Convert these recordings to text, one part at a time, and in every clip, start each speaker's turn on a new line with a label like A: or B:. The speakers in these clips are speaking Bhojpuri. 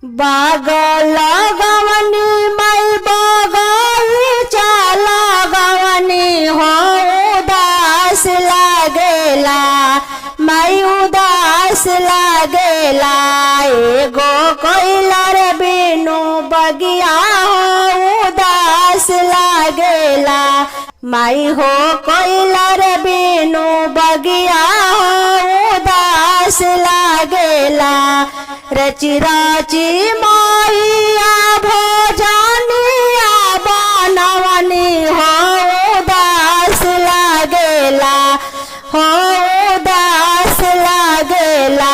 A: बाग लगवनी मई बगीचा लगवनी हो उदास लागेला मई उदास लागेला एगो कोइलर बिनु बगिया हो उदास लागेला माई हो कोइलर बिनु बगिया हो उदास लागेला रची राची माइया भोजनिया बनवनी हो उदास लागेला हो उदास लागेला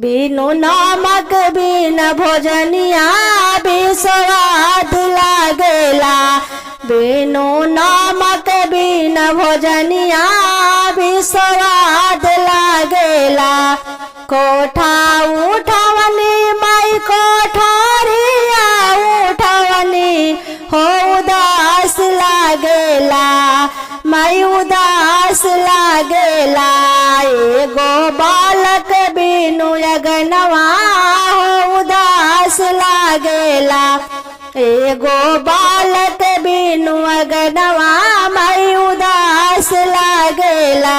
A: बिनु नमक बिन भोजनिया बिस्वाद लागेला बिनु नमक बिन भोजनिया बिस्वाद लागेला कोठा उठवनी मई कोठरिया उठवनी हो उदास लागेला मई उदास लागेला एगो बालक बिनु अगनवा हो उदास लागेला एगो बालक बिनु अगनवा मई उदास लागेला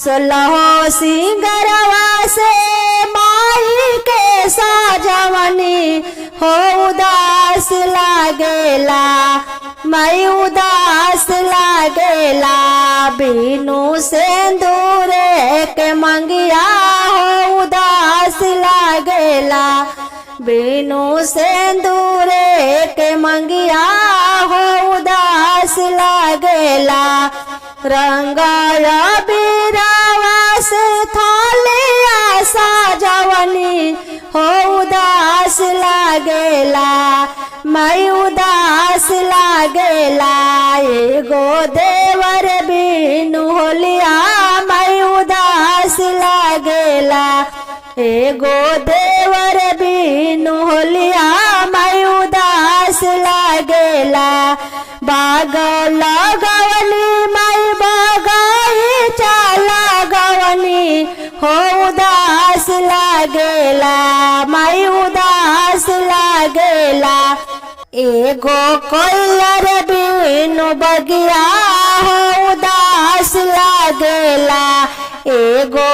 A: सोलहो सिंगरवा से माई के साजवनी हो उदास लागेला मई उदास लागेला बिनु सिंदूर के मंगिया हो उदास लागेला बिनु सिंदूर के मंगिया हो उदास लागेला रंगाया बिरावा से थालिया साजवनी हो उदास लागेला मई उदास लागेला एगो देवर बिनु होलिया मई उदास लागेला एगो देवर बिनु होलिया मई उदास लागेला बाग लगवनी मई बगीचा लगवनी हो उदास लागेला मई उदास लागेला एगो कोइलर बिनु बगिया हो उदास लागेला एगो